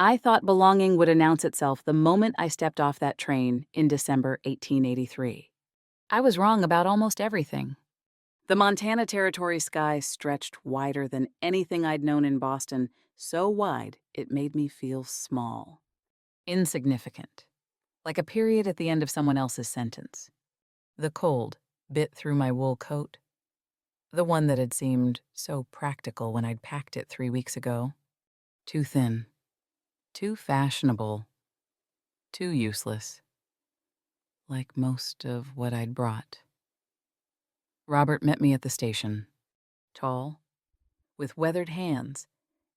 I thought belonging would announce itself the moment I stepped off that train in December 1883. I was wrong about almost everything. The Montana Territory sky stretched wider than anything I'd known in Boston, so wide it made me feel small, insignificant, like a period at the end of someone else's sentence. The cold bit through my wool coat, the one that had seemed so practical when I'd packed it 3 weeks ago. Too thin, too fashionable, too useless, like most of what I'd brought. Robert met me at the station, tall, with weathered hands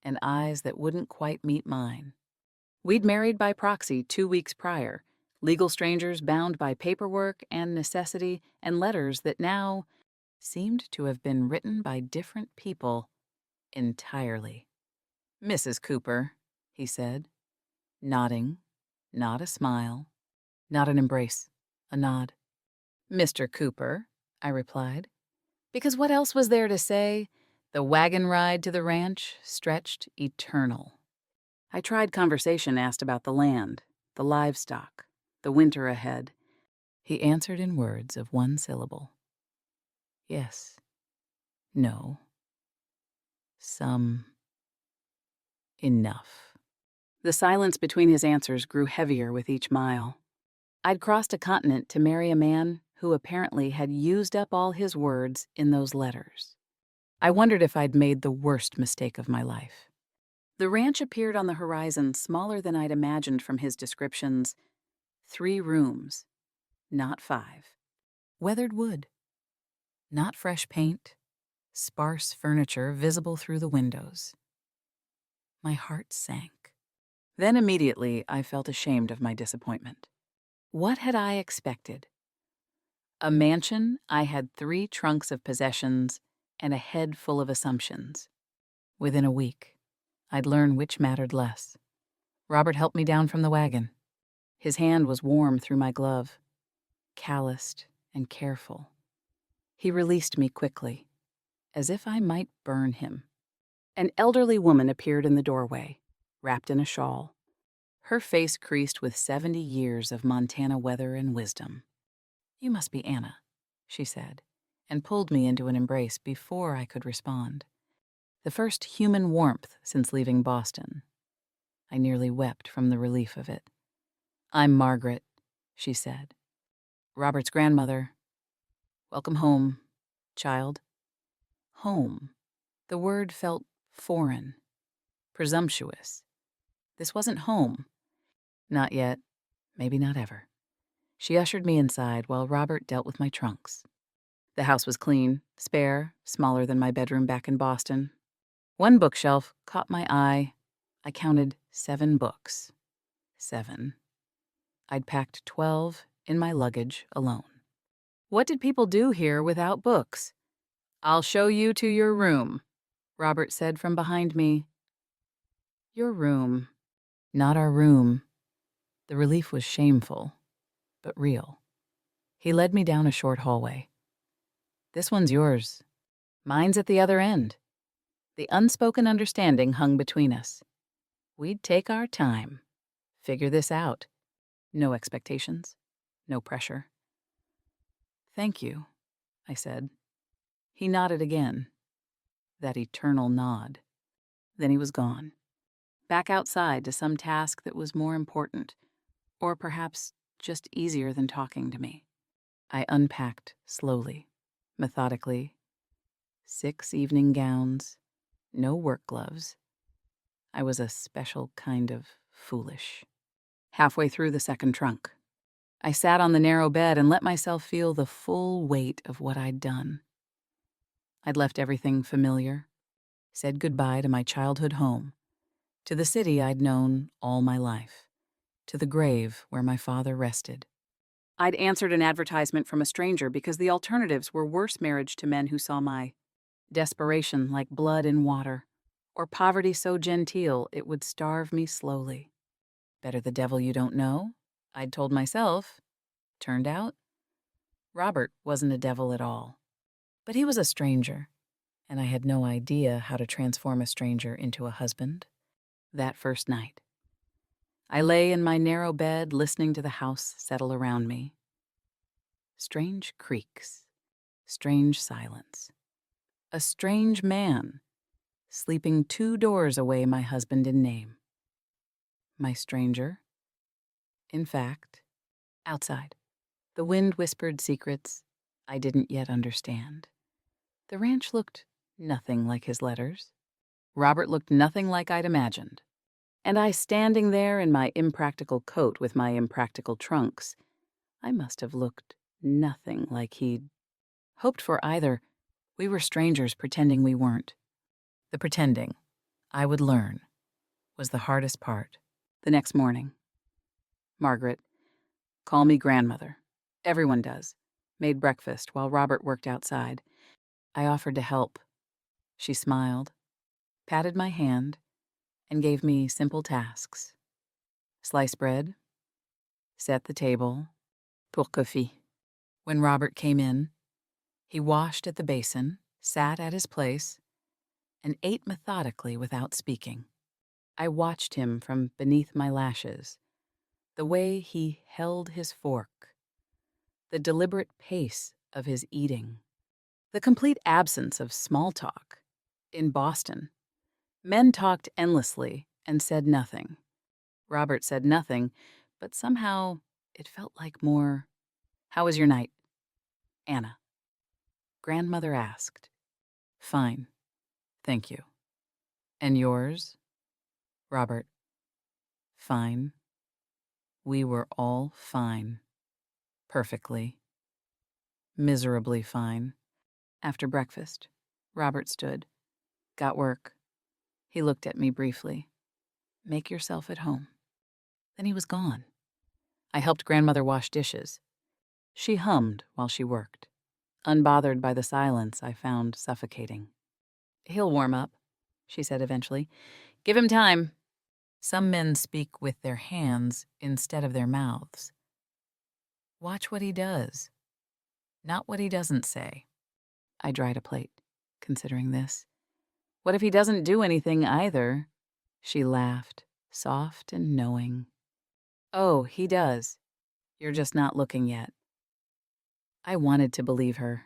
and eyes that wouldn't quite meet mine. We'd married by proxy 2 weeks prior, legal strangers bound by paperwork and necessity and letters that now seemed to have been written by different people entirely. "Mrs. Cooper," he said, nodding, not a smile, not an embrace, a nod. "Mr. Cooper," I replied, because what else was there to say? The wagon ride to the ranch stretched eternal. I tried conversation, asked about the land, the livestock, the winter ahead. He answered in words of one syllable. Yes. No. Some. Enough. The silence between his answers grew heavier with each mile. I'd crossed a continent to marry a man who apparently had used up all his words in those letters. I wondered if I'd made the worst mistake of my life. The ranch appeared on the horizon smaller than I'd imagined from his descriptions. 3 rooms, not 5. Weathered wood, not fresh paint, sparse furniture visible through the windows. My heart sank. Then immediately I felt ashamed of my disappointment. What had I expected? A mansion I had 3 trunks of possessions and a head full of assumptions. Within a week, I'd learn which mattered less. Robert helped me down from the wagon. His hand was warm through my glove, calloused and careful. He released me quickly, as if I might burn him. An elderly woman appeared in the doorway, wrapped in a shawl, her face creased with 70 years of Montana weather and wisdom. "You must be Anna," she said, and pulled me into an embrace before I could respond. The first human warmth since leaving Boston. I nearly wept from the relief of it. "I'm Margaret," she said. "Robert's grandmother. Welcome home, child." Home. The word felt foreign, presumptuous. This wasn't home. Not yet, maybe not ever. She ushered me inside while Robert dealt with my trunks. The house was clean, spare, smaller than my bedroom back in Boston. One bookshelf caught my eye. I counted 7 books. 7. I'd packed 12 in my luggage alone. What did people do here without books? "I'll show you to your room," Robert said from behind me. Your room. Not our room. The relief was shameful, but real. He led me down a short hallway. "This one's yours. Mine's at the other end." The unspoken understanding hung between us. We'd take our time, figure this out. No expectations, no pressure. "Thank you," I said. He nodded again. That eternal nod. Then he was gone. Back outside to some task that was more important, or perhaps just easier than talking to me. I unpacked slowly, methodically. 6 evening gowns, no work gloves. I was a special kind of foolish. Halfway through the second trunk, I sat on the narrow bed and let myself feel the full weight of what I'd done. I'd left everything familiar, said goodbye to my childhood home, to the city I'd known all my life, to the grave where my father rested. I'd answered an advertisement from a stranger because the alternatives were worse marriage to men who saw my desperation like blood in water, or poverty so genteel it would starve me slowly. Better the devil you don't know, I'd told myself. Turned out, Robert wasn't a devil at all. But he was a stranger, and I had no idea how to transform a stranger into a husband. That first night, I lay in my narrow bed, listening to the house settle around me. Strange creaks, strange silence. A strange man, sleeping 2 doors away my husband in name. My stranger, in fact, outside. The wind whispered secrets I didn't yet understand. The ranch looked nothing like his letters. Robert looked nothing like I'd imagined. And I standing there in my impractical coat with my impractical trunks, I must have looked nothing like he'd hoped for either. We were strangers pretending we weren't. The pretending, I would learn, was the hardest part. The next morning, Margaret, call me grandmother. Everyone does. Made breakfast while Robert worked outside. I offered to help. She smiled, patted my hand, and gave me simple tasks. Slice bread, set the table, pour café. When Robert came in, he washed at the basin, sat at his place, and ate methodically without speaking. I watched him from beneath my lashes, the way he held his fork, the deliberate pace of his eating, the complete absence of small talk. In Boston, men talked endlessly and said nothing. Robert said nothing, but somehow it felt like more. How was your night? Anna. Grandmother asked. Fine, thank you. And yours? Robert. Fine. We were all fine. Perfectly. Miserably fine. After breakfast, Robert stood. Got work. He looked at me briefly. Make yourself at home. Then he was gone. I helped grandmother wash dishes. She hummed while she worked, unbothered by the silence I found suffocating. He'll warm up, she said eventually. Give him time. Some men speak with their hands instead of their mouths. Watch what he does, not what he doesn't say. I dried a plate, considering this. What if he doesn't do anything either? She laughed, soft and knowing. Oh, he does. You're just not looking yet. I wanted to believe her.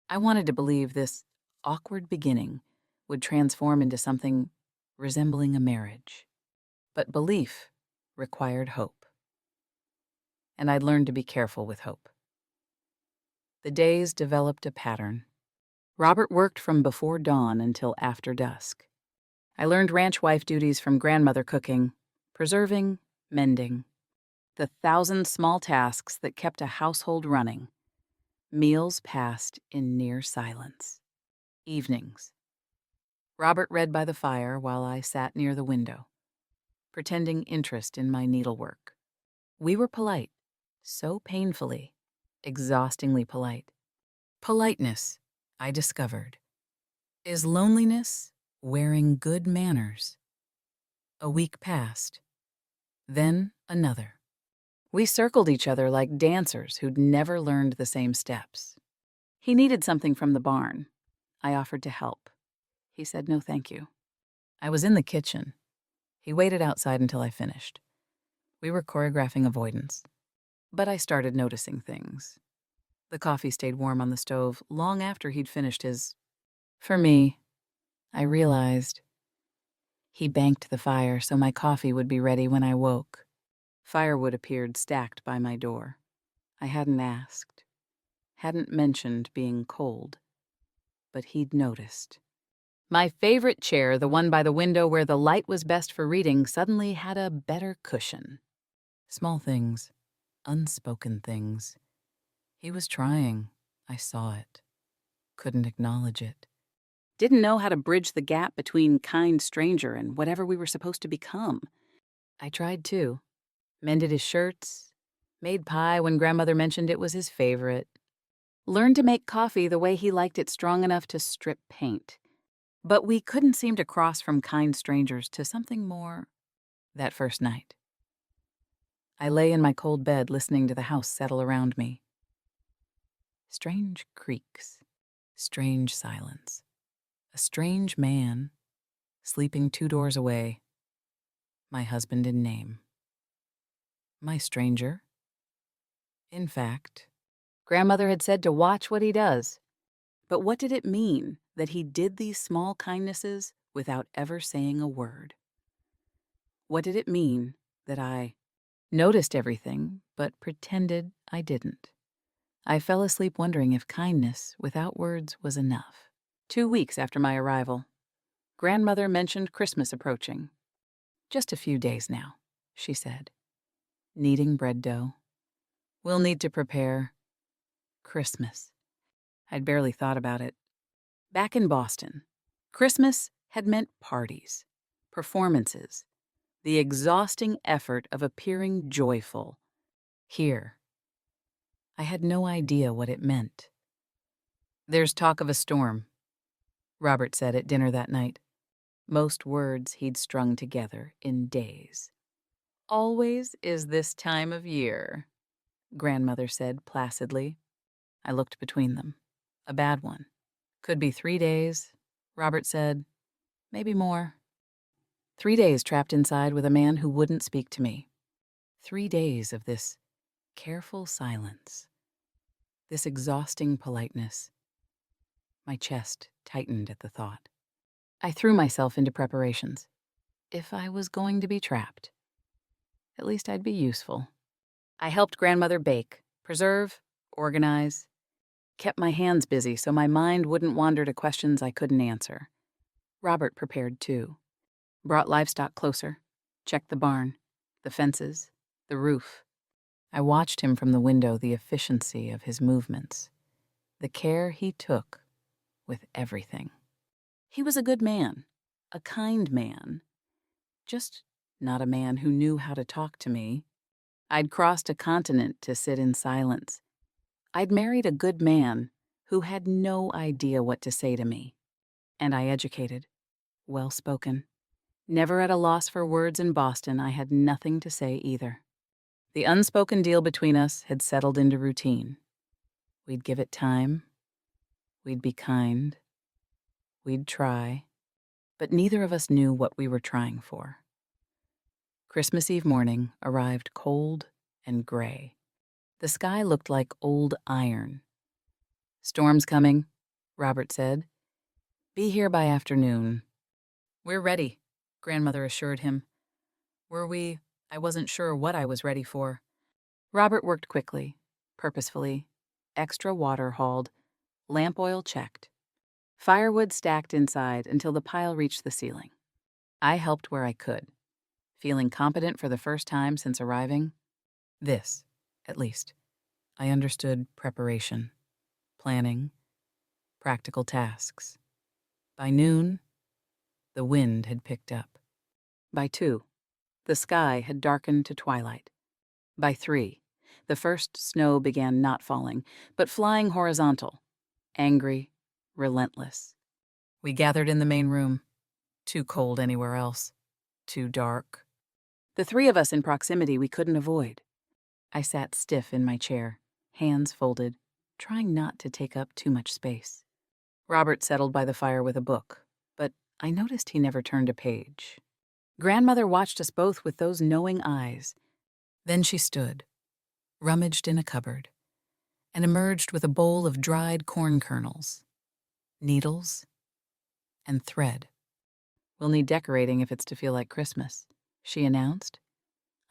I wanted to believe this awkward beginning would transform into something resembling a marriage. But belief required hope. And I'd learned to be careful with hope. The days developed a pattern. Robert worked from before dawn until after dusk. I learned ranch wife duties from grandmother cooking, preserving, mending. The 1,000 small tasks that kept a household running. Meals passed in near silence. Evenings. Robert read by the fire while I sat near the window, pretending interest in my needlework. We were polite, so painfully, exhaustingly polite. Politeness, I discovered, is loneliness wearing good manners. A week passed, then another. We circled each other like dancers who'd never learned the same steps. He needed something from the barn. I offered to help. He said no thank you. I was in the kitchen. He waited outside until I finished. We were choreographing avoidance. But I started noticing things. The coffee stayed warm on the stove long after he'd finished his. For me, I realized. He banked the fire so my coffee would be ready when I woke. Firewood appeared stacked by my door. I hadn't asked, hadn't mentioned being cold, but he'd noticed. My favorite chair, the one by the window where the light was best for reading, suddenly had a better cushion. Small things, unspoken things. He was trying. I saw it. Couldn't acknowledge it. Didn't know how to bridge the gap between kind stranger and whatever we were supposed to become. I tried too. Mended his shirts, made pie when grandmother mentioned it was his favorite. Learned to make coffee the way he liked it strong enough to strip paint. But we couldn't seem to cross from kind strangers to something more that first night. I lay in my cold bed listening to the house settle around me. Strange creaks, strange silence. A strange man, sleeping 2 doors away. My husband in name. My stranger. In fact, Grandmother had said to watch what he does. But what did it mean that he did these small kindnesses without ever saying a word? What did it mean that I noticed everything but pretended I didn't? I fell asleep wondering if kindness without words was enough. 2 weeks after my arrival, Grandmother mentioned Christmas approaching. "Just a few days now," she said. "Kneading bread dough. We'll need to prepare Christmas." I'd barely thought about it. Back in Boston, Christmas had meant parties, performances, the exhausting effort of appearing joyful. Here, I had no idea what it meant. "There's talk of a storm," Robert said at dinner that night. Most words he'd strung together in days. "Always is this time of year," Grandmother said placidly. I looked between them. "A bad one. Could be 3 days," Robert said. "Maybe more." 3 days trapped inside with a man who wouldn't speak to me. 3 days of this careful silence, this exhausting politeness. My chest tightened at the thought. I threw myself into preparations. If I was going to be trapped, at least I'd be useful. I helped Grandmother bake, preserve, organize, kept my hands busy so my mind wouldn't wander to questions I couldn't answer. Robert prepared too. Brought livestock closer, checked the barn, the fences, the roof. I watched him from the window, the efficiency of his movements, the care he took with everything. He was a good man, a kind man, just not a man who knew how to talk to me. I'd crossed a continent to sit in silence. I'd married a good man who had no idea what to say to me. And I educated, well-spoken. Never at a loss for words in Boston, I had nothing to say either. The unspoken deal between us had settled into routine. We'd give it time. We'd be kind. We'd try. But neither of us knew what we were trying for. Christmas Eve morning arrived cold and gray. The sky looked like old iron. "Storm's coming," Robert said. "Be here by afternoon." "We're ready," Grandmother assured him. Were we? I wasn't sure what I was ready for. Robert worked quickly, purposefully. Extra water hauled, lamp oil checked. Firewood stacked inside until the pile reached the ceiling. I helped where I could, feeling competent for the first time since arriving. This, at least. I understood preparation, planning, practical tasks. By noon, the wind had picked up. By 2, the sky had darkened to twilight. By 3, the first snow began not falling, but flying horizontal, angry, relentless. We gathered in the main room. Too cold anywhere else. Too dark. The 3 of us in proximity we couldn't avoid. I sat stiff in my chair, hands folded, trying not to take up too much space. Robert settled by the fire with a book, but I noticed he never turned a page. Grandmother watched us both with those knowing eyes. Then she stood, rummaged in a cupboard, and emerged with a bowl of dried corn kernels, needles, and thread. "We'll need decorating if it's to feel like Christmas," she announced.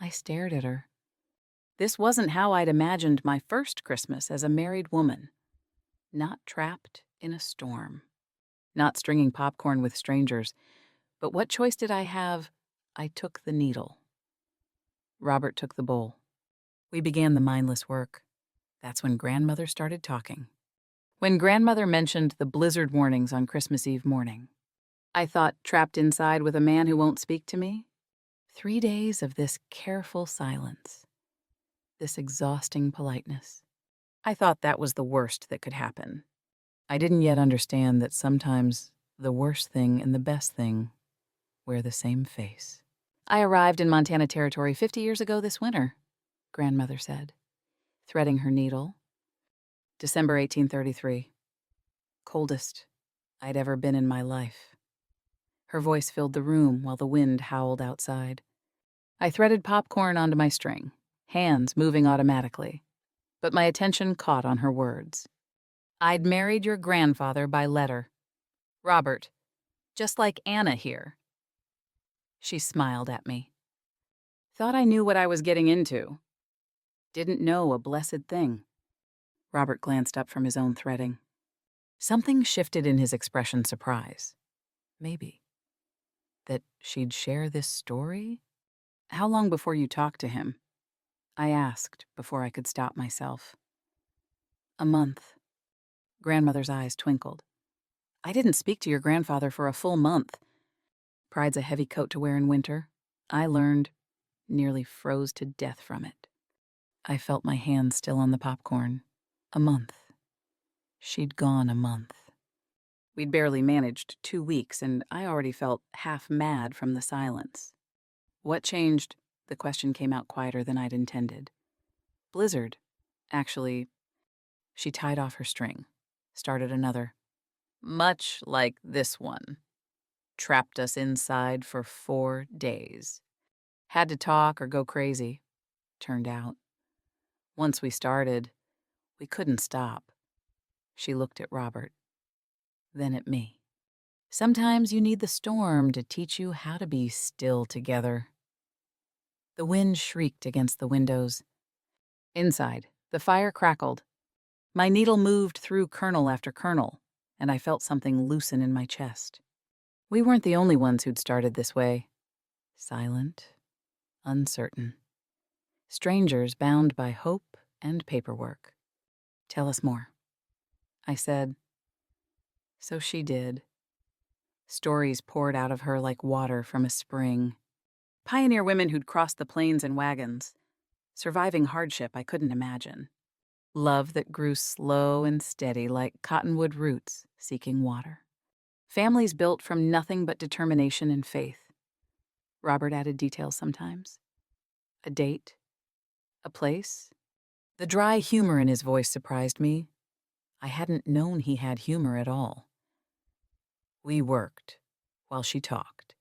I stared at her. This wasn't how I'd imagined my first Christmas as a married woman. Not trapped in a storm. Not stringing popcorn with strangers. But what choice did I have? I took the needle. Robert took the bowl. We began the mindless work. That's when Grandmother started talking. When Grandmother mentioned the blizzard warnings on Christmas Eve morning, I thought, trapped inside with a man who won't speak to me? 3 days of this careful silence. This exhausting politeness. I thought that was the worst that could happen. I didn't yet understand that sometimes the worst thing and the best thing wear the same face. "I arrived in Montana Territory 50 years ago this winter," Grandmother said, threading her needle. "December 1833. Coldest I'd ever been in my life." Her voice filled the room while the wind howled outside. I threaded popcorn onto my string, hands moving automatically, but my attention caught on her words. I'd married your grandfather by letter. Robert, just like Anna here. She smiled at me. Thought I knew what I was getting into. Didn't know a blessed thing. Robert glanced up from his own threading. Something shifted in his expression, surprise. Maybe. That she'd share this story? How long before you talked to him? I asked before I could stop myself. A month. Grandmother's eyes twinkled. I didn't speak to your grandfather for a full month. Pride's a heavy coat to wear in winter. I learned, nearly froze to death from it. I felt my hand still on the popcorn. A month. She'd gone a month. We'd barely managed 2 weeks, and I already felt half mad from the silence. What changed? The question came out quieter than I'd intended. Blizzard. Actually, she tied off her string, started another. Much like this one. Trapped us inside for 4 days. Had to talk or go crazy. Turned out. Once we started, we couldn't stop. She looked at Robert, then at me. Sometimes you need the storm to teach you how to be still together. The wind shrieked against the windows. Inside, the fire crackled. My needle moved through kernel after kernel, and I felt something loosen in my chest. We weren't the only ones who'd started this way. Silent, uncertain. Strangers bound by hope and paperwork. Tell us more. I said. So she did. Stories poured out of her like water from a spring. Pioneer women who'd crossed the plains in wagons. Surviving hardship I couldn't imagine. Love that grew slow and steady like cottonwood roots seeking water. Families built from nothing but determination and faith. Robert added details sometimes. A date. A place. The dry humor in his voice surprised me. I hadn't known he had humor at all. We worked while she talked.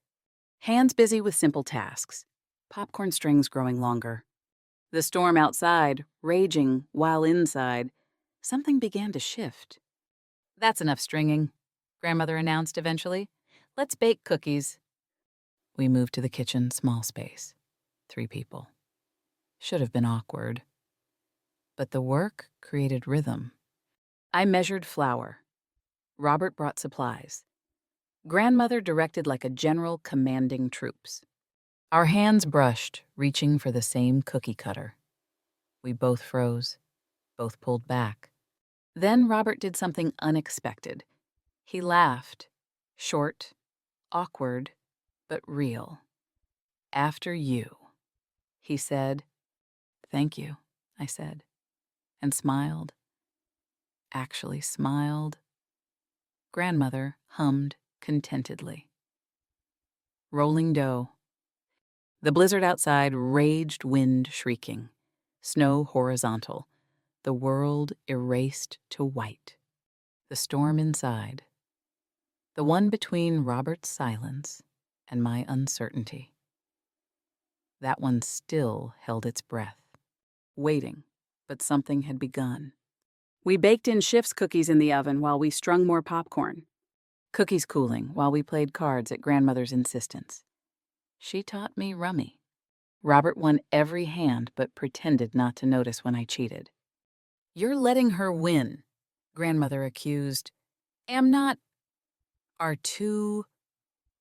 Hands busy with simple tasks. Popcorn strings growing longer. The storm outside, raging while inside, something began to shift. That's enough stringing, Grandmother announced eventually. Let's bake cookies. We moved to the kitchen, small space. 3 people. Should have been awkward. But the work created rhythm. I measured flour. Robert brought supplies. Grandmother directed like a general commanding troops. Our hands brushed, reaching for the same cookie cutter. We both froze, both pulled back. Then Robert did something unexpected. He laughed, short, awkward, but real. After you, he said. Thank you, I said, and smiled. Actually smiled. Grandmother hummed contentedly. Rolling dough. The blizzard outside raged, wind shrieking, snow horizontal, the world erased to white. The storm inside, the one between Robert's silence and my uncertainty. That one still held its breath, waiting, but something had begun. We baked in Schiff's cookies in the oven while we strung more popcorn. Cookies cooling while we played cards at Grandmother's insistence. She taught me rummy. Robert won every hand but pretended not to notice when I cheated. You're letting her win, Grandmother accused. Am not. Are too.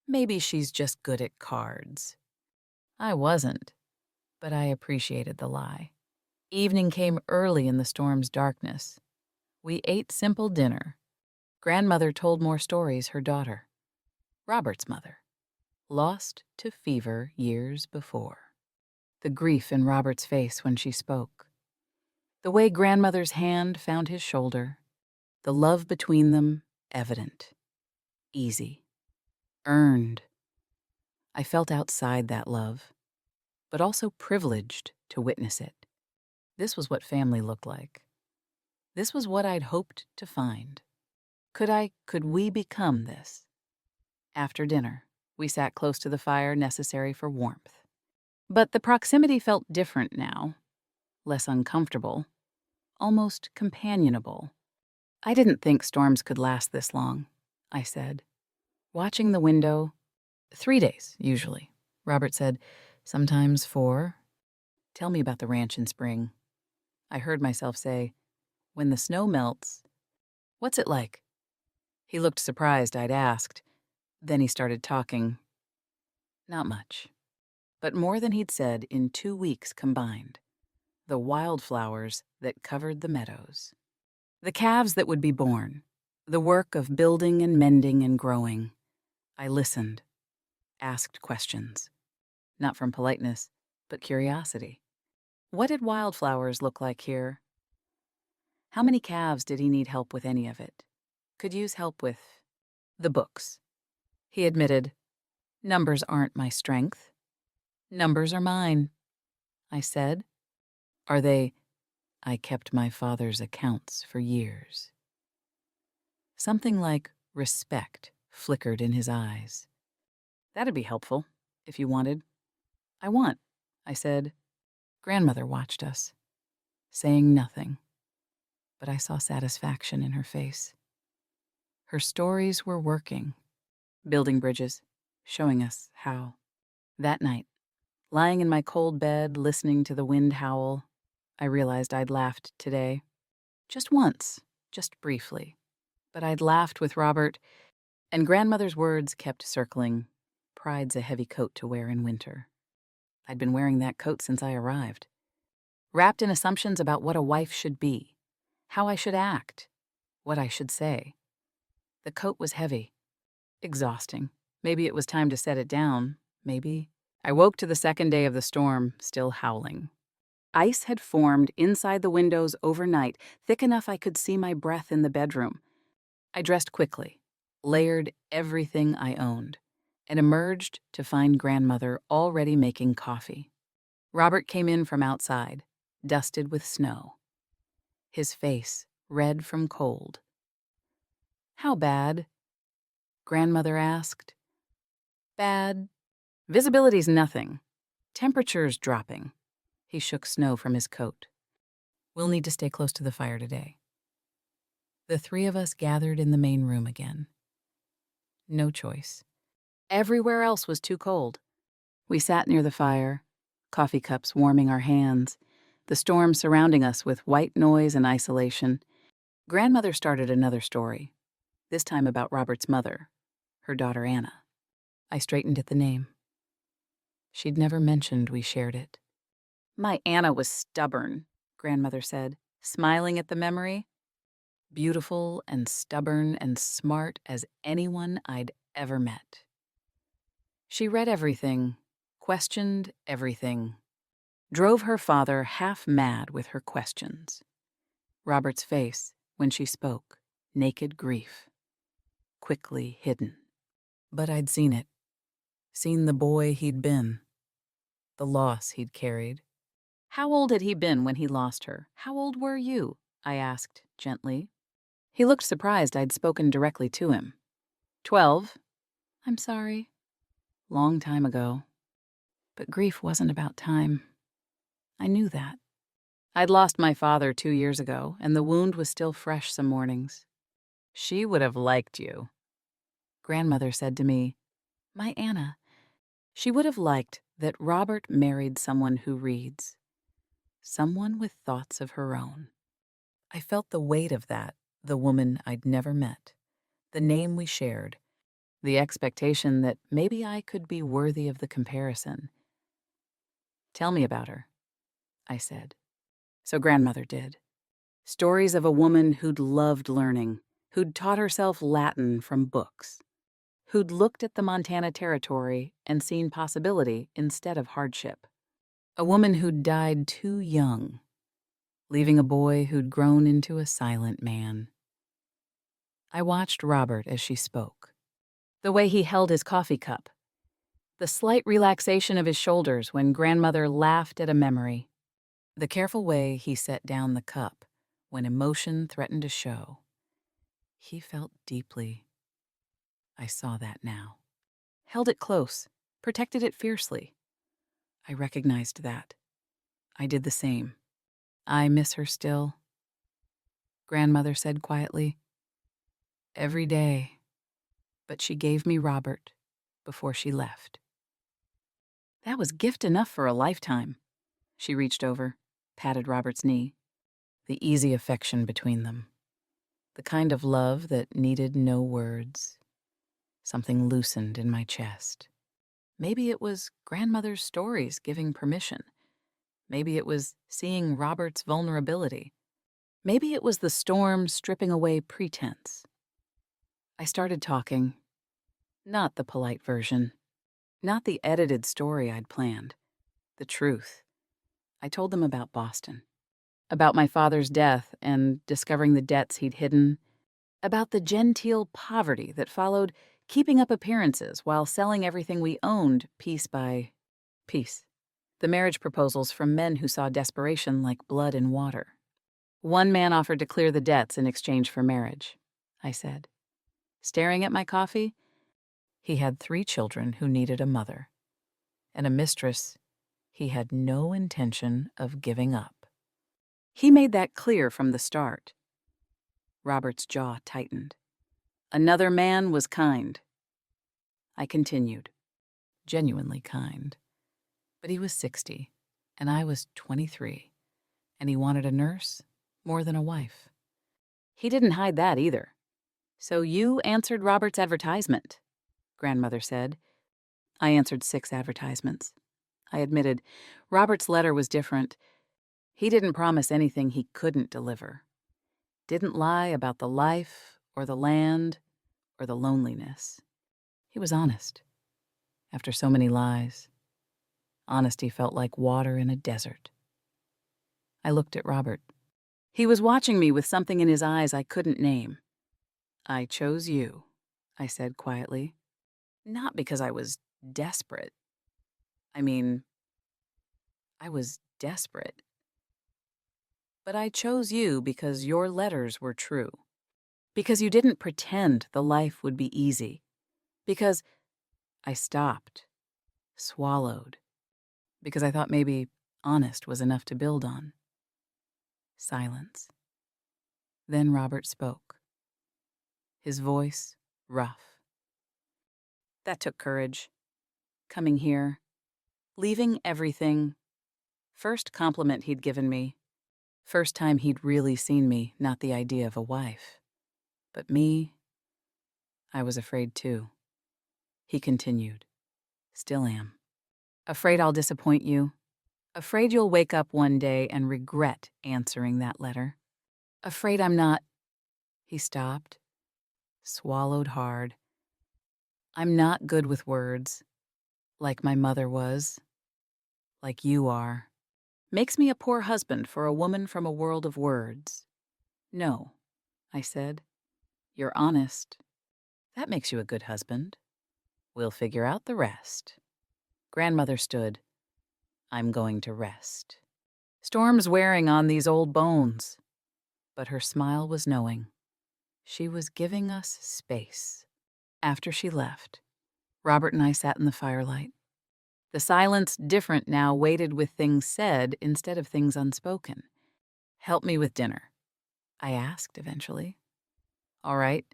Maybe she's just good at cards. I wasn't, but I appreciated the lie. Evening came early in the storm's darkness. We ate simple dinner. Grandmother told more stories her daughter, Robert's mother, lost to fever years before. The grief in Robert's face when she spoke. The way Grandmother's hand found his shoulder. The love between them evident. Easy. Earned. I felt outside that love, but also privileged to witness it. This was what family looked like. This was what I'd hoped to find. Could we become this? After dinner, we sat close to the fire necessary for warmth. But the proximity felt different now. less uncomfortable, almost companionable. I didn't think storms could last this long, I said. Watching the window, 3 days, usually. Robert said, sometimes 4. Tell me about the ranch in spring. I heard myself say, when the snow melts, what's it like? He looked surprised I'd asked. Then he started talking. Not much, but more than he'd said in 2 weeks combined. The wildflowers that covered the meadows. The calves that would be born. The work of building and mending and growing. I listened, asked questions. Not from politeness, but curiosity. What did wildflowers look like here? How many calves did he need help with any of it? Could use help with the books. He admitted, numbers aren't my strength. Numbers are mine, I said. Are they? I kept my father's accounts for years. Something like respect flickered in his eyes. That'd be helpful, if you wanted. I want, I said. Grandmother watched us, saying nothing, but I saw satisfaction in her face. Her stories were working, building bridges, showing us how. That night, lying in my cold bed, listening to the wind howl, I realized I'd laughed today. Just once, just briefly. But I'd laughed with Robert, and Grandmother's words kept circling. Pride's a heavy coat to wear in winter. I'd been wearing that coat since I arrived. Wrapped in assumptions about what a wife should be, how I should act, what I should say. The coat was heavy, exhausting. Maybe it was time to set it down, maybe. I woke to the second day of the storm, still howling. Ice had formed inside the windows overnight, thick enough I could see my breath in the bedroom. I dressed quickly, layered everything I owned, and emerged to find Grandmother already making coffee. Robert came in from outside, dusted with snow. His face red from cold. How bad? Grandmother asked. Bad. Visibility's nothing. Temperature's dropping. He shook snow from his coat. We'll need to stay close to the fire today. The 3 of us gathered in the main room again. No choice. Everywhere else was too cold. We sat near the fire, coffee cups warming our hands, the storm surrounding us with white noise and isolation. Grandmother started another story, this time about Robert's mother, her daughter Anna. I straightened at the name. She'd never mentioned we shared it. My Anna was stubborn, Grandmother said, smiling at the memory. Beautiful and stubborn and smart as anyone I'd ever met. She read everything, questioned everything, drove her father half mad with her questions. Robert's face, when she spoke, naked grief, quickly hidden. But I'd seen it, seen the boy he'd been, the loss he'd carried. How old had he been when he lost her? How old were you? I asked gently. He looked surprised I'd spoken directly to him. 12. I'm sorry. Long time ago. But grief wasn't about time. I knew that. I'd lost my father 2 years ago, and the wound was still fresh some mornings. She would have liked you. Grandmother said to me, my Anna, she would have liked that Robert married someone who reads. Someone with thoughts of her own. I felt the weight of that, the woman I'd never met, the name we shared, the expectation that maybe I could be worthy of the comparison. Tell me about her, I said. So Grandmother did. Stories of a woman who'd loved learning, who'd taught herself Latin from books, who'd looked at the Montana Territory and seen possibility instead of hardship. A woman who'd died too young, leaving a boy who'd grown into a silent man. I watched Robert as she spoke. The way he held his coffee cup. The slight relaxation of his shoulders when Grandmother laughed at a memory. The careful way he set down the cup when emotion threatened to show. He felt deeply. I saw that now. Held it close, protected it fiercely. I recognized that. I did the same. I miss her still, Grandmother said quietly. Every day. But she gave me Robert before she left. That was gift enough for a lifetime. She reached over, patted Robert's knee. The easy affection between them. The kind of love that needed no words. Something loosened in my chest. Maybe it was Grandmother's stories giving permission. Maybe it was seeing Robert's vulnerability. Maybe it was the storm stripping away pretense. I started talking. Not the polite version. Not the edited story I'd planned. The truth. I told them about Boston. About my father's death and discovering the debts he'd hidden. About the genteel poverty that followed keeping up appearances while selling everything we owned piece by piece. The marriage proposals from men who saw desperation like blood in water. One man offered to clear the debts in exchange for marriage, I said. Staring at my coffee, he had 3 children who needed a mother, and a mistress he had no intention of giving up. He made that clear from the start. Robert's jaw tightened. Another man was kind. I continued, genuinely kind. But he was 60, and I was 23, and he wanted a nurse more than a wife. He didn't hide that either. So you answered Robert's advertisement, Grandmother said. I answered 6 advertisements. I admitted, Robert's letter was different. He didn't promise anything he couldn't deliver. Didn't lie about the life or the land or the loneliness. He was honest. After so many lies, honesty felt like water in a desert. I looked at Robert. He was watching me with something in his eyes I couldn't name. I chose you, I said quietly. Not because I was desperate. I was desperate. But I chose you because your letters were true. Because you didn't pretend the life would be easy. Because I stopped, swallowed. Because I thought maybe honest was enough to build on. Silence. Then Robert spoke. His voice rough. That took courage. Coming here. Leaving everything. First compliment he'd given me. First time he'd really seen me, not the idea of a wife. But me, I was afraid too. He continued. Still am. Afraid I'll disappoint you. Afraid you'll wake up one day and regret answering that letter. Afraid I'm not... He stopped, swallowed hard. I'm not good with words, like my mother was, like you are. Makes me a poor husband for a woman from a world of words. No, I said. You're honest. That makes you a good husband. We'll figure out the rest. Grandmother stood. I'm going to rest. Storm's wearing on these old bones. But her smile was knowing. She was giving us space. After she left, Robert and I sat in the firelight. The silence, different now, waited with things said instead of things unspoken. Help me with dinner, I asked eventually. All right.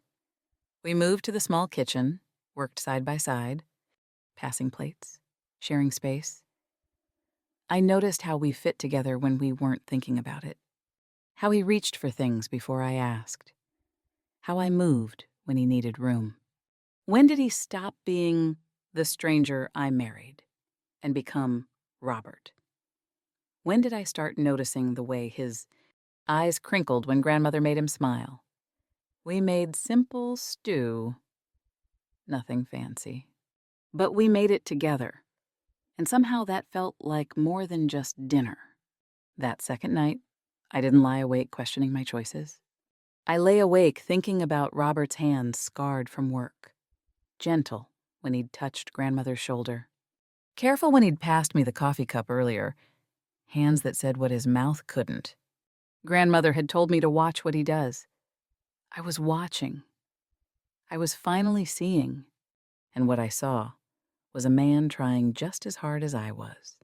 We moved to the small kitchen, worked side by side, passing plates, sharing space. I noticed how we fit together when we weren't thinking about it. How he reached for things before I asked. How I moved when he needed room. When did he stop being the stranger I married and become Robert? When did I start noticing the way his eyes crinkled when Grandmother made him smile? We made simple stew. Nothing fancy. But we made it together. And somehow that felt like more than just dinner. That second night, I didn't lie awake questioning my choices. I lay awake thinking about Robert's hands scarred from work. Gentle when he'd touched Grandmother's shoulder. Careful when he'd passed me the coffee cup earlier. Hands that said what his mouth couldn't. Grandmother had told me to watch what he does. I was watching. I was finally seeing. And what I saw was a man trying just as hard as I was.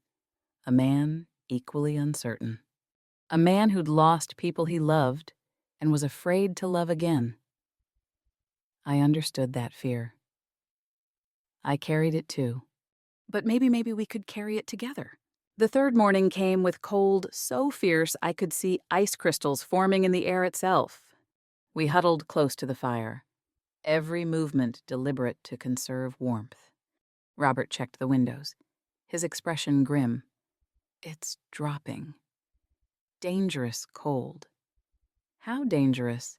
A man equally uncertain. A man who'd lost people he loved and was afraid to love again. I understood that fear. I carried it too. But maybe we could carry it together. The third morning came with cold so fierce I could see ice crystals forming in the air itself. We huddled close to the fire, every movement deliberate to conserve warmth. Robert checked the windows, his expression grim. It's dropping. Dangerous cold. How dangerous?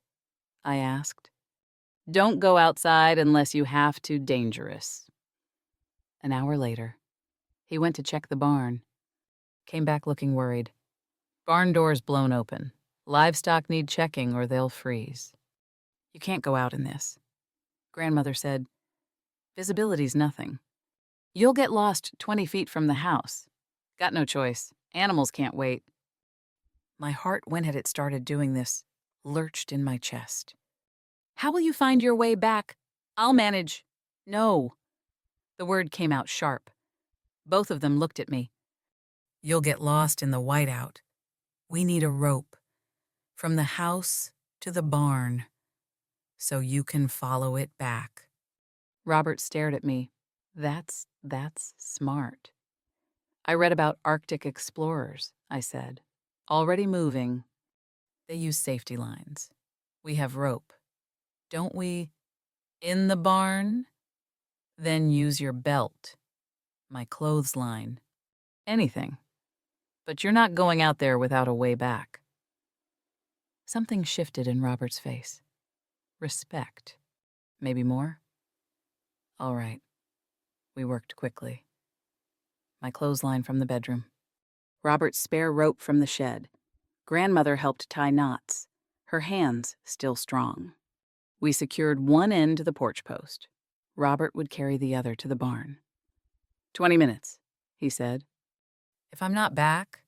I asked. Don't go outside unless you have to dangerous. An hour later, he went to check the barn. Came back looking worried. Barn doors blown open. Livestock need checking or they'll freeze. You can't go out in this. Grandmother said, visibility's nothing. You'll get lost 20 feet from the house. Got no choice. Animals can't wait. My heart, when had it started doing this, lurched in my chest. How will you find your way back? I'll manage. No. The word came out sharp. Both of them looked at me. You'll get lost in the whiteout. We need a rope. From the house to the barn. So you can follow it back. Robert stared at me. That's smart. I read about Arctic explorers, I said. Already moving. They use safety lines. We have rope. Don't we? In the barn? Then use your belt. My clothesline. Anything. But you're not going out there without a way back. Something shifted in Robert's face. Respect. Maybe more? All right. We worked quickly. My clothesline from the bedroom. Robert's spare rope from the shed. Grandmother helped tie knots, her hands still strong. We secured one end to the porch post. Robert would carry the other to the barn. 20 minutes, he said. If I'm not back,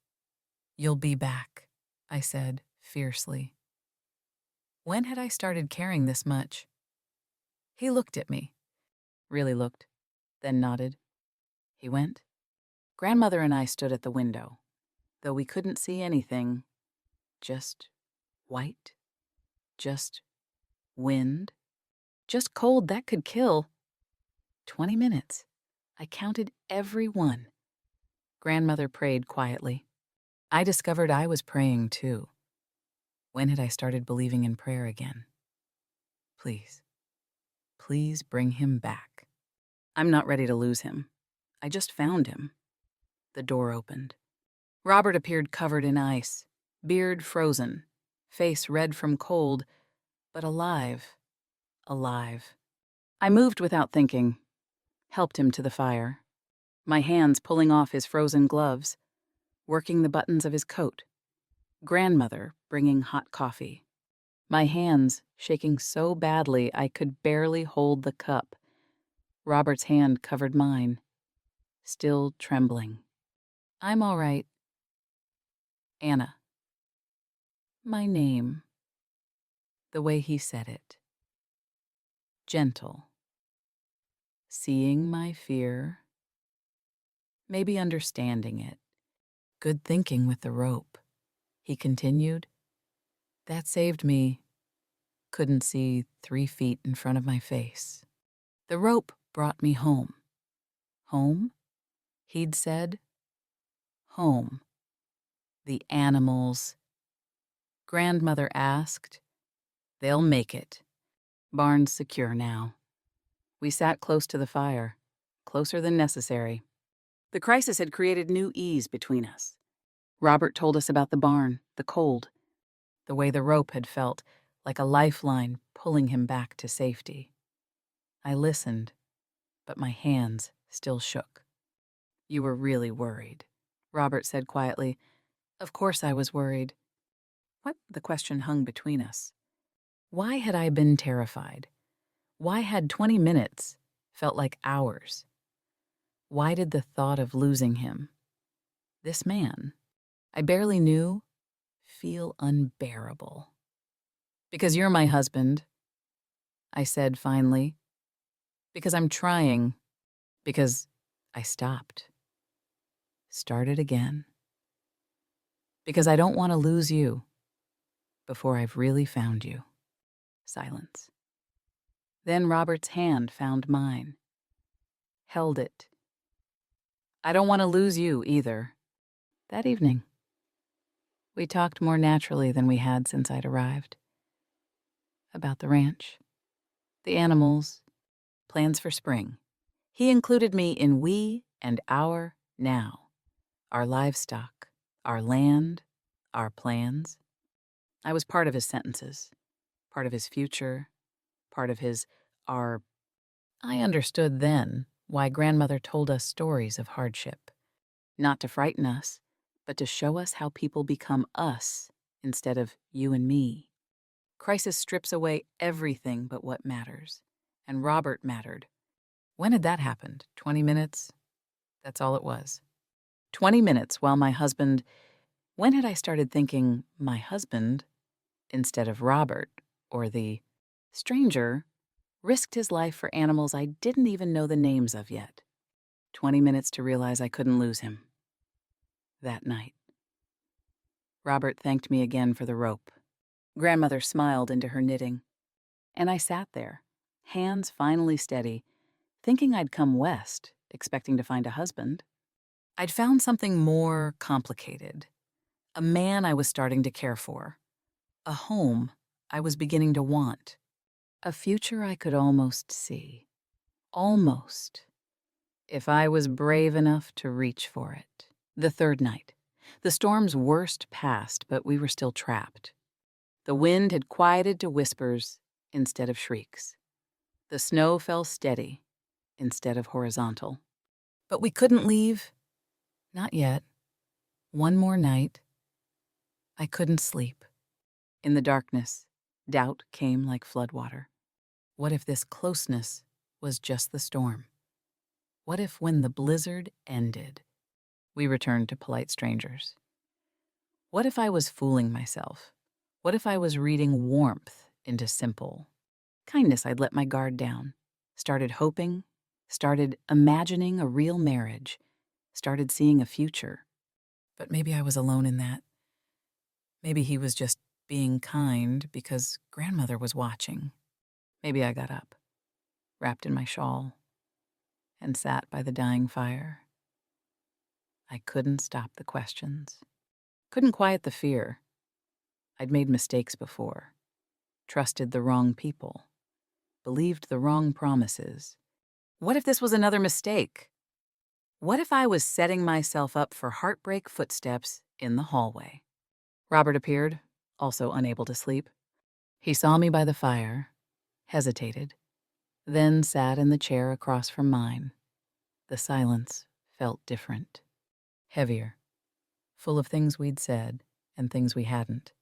you'll be back, I said fiercely. When had I started caring this much? He looked at me. Really looked, then nodded. He went. Grandmother and I stood at the window, though we couldn't see anything. Just white. Just wind. Just cold that could kill. 20 minutes. I counted every one. Grandmother prayed quietly. I discovered I was praying too. When had I started believing in prayer again? Please, please bring him back. I'm not ready to lose him. I just found him. The door opened. Robert appeared covered in ice, beard frozen, face red from cold, but alive. Alive. I moved without thinking, helped him to the fire, my hands pulling off his frozen gloves, working the buttons of his coat. Grandmother bringing hot coffee. My hands shaking so badly I could barely hold the cup. Robert's hand covered mine, still trembling. I'm all right. Anna. My name. The way he said it. Gentle. Seeing my fear. Maybe understanding it. Good thinking with the rope. He continued. That saved me. Couldn't see 3 feet in front of my face. The rope brought me home. Home? He'd said. Home. The animals. Grandmother asked. They'll make it. Barn's secure now. We sat close to the fire, closer than necessary. The crisis had created new ease between us. Robert told us about the barn, the cold, the way the rope had felt like a lifeline pulling him back to safety. I listened, but my hands still shook. You were really worried, Robert said quietly. Of course I was worried. What? The question hung between us. Why had I been terrified? Why had 20 minutes felt like hours? Why did the thought of losing him, this man I barely knew, feel unbearable? Because you're my husband, I said finally. Because I'm trying. Because I stopped. Started again. Because I don't want to lose you before I've really found you. Silence. Then Robert's hand found mine. Held it. I don't want to lose you either. That evening, we talked more naturally than we had since I'd arrived. About the ranch, the animals, plans for spring. He included me in we and our now, our livestock, our land, our plans. I was part of his sentences, part of his future, part of his our. I understood then why grandmother told us stories of hardship, not to frighten us, but to show us how people become us instead of you and me. Crisis strips away everything but what matters, and Robert mattered. When had that happened? 20 minutes? That's all it was. 20 minutes while my husband. When had I started thinking my husband instead of Robert or the stranger risked his life for animals I didn't even know the names of yet? 20 minutes to realize I couldn't lose him. That night. Robert thanked me again for the rope. Grandmother smiled into her knitting. And I sat there, hands finally steady, thinking I'd come west, expecting to find a husband. I'd found something more complicated. A man I was starting to care for. A home I was beginning to want. A future I could almost see. Almost. If I was brave enough to reach for it. The third night. The storm's worst passed, but we were still trapped. The wind had quieted to whispers instead of shrieks. The snow fell steady instead of horizontal. But we couldn't leave. Not yet. One more night. I couldn't sleep. In the darkness, doubt came like floodwater. What if this closeness was just the storm? What if when the blizzard ended, we returned to polite strangers? What if I was fooling myself? What if I was reading warmth into simple kindness? I'd let my guard down, started hoping, started imagining a real marriage, started seeing a future. But maybe I was alone in that. Maybe he was just being kind because grandmother was watching. Maybe I got up, wrapped in my shawl, and sat by the dying fire. I couldn't stop the questions. Couldn't quiet the fear. I'd made mistakes before. Trusted the wrong people. Believed the wrong promises. What if this was another mistake? What if I was setting myself up for heartbreak footsteps in the hallway? Robert appeared, also unable to sleep. He saw me by the fire, hesitated, then sat in the chair across from mine. The silence felt different, heavier, full of things we'd said and things we hadn't.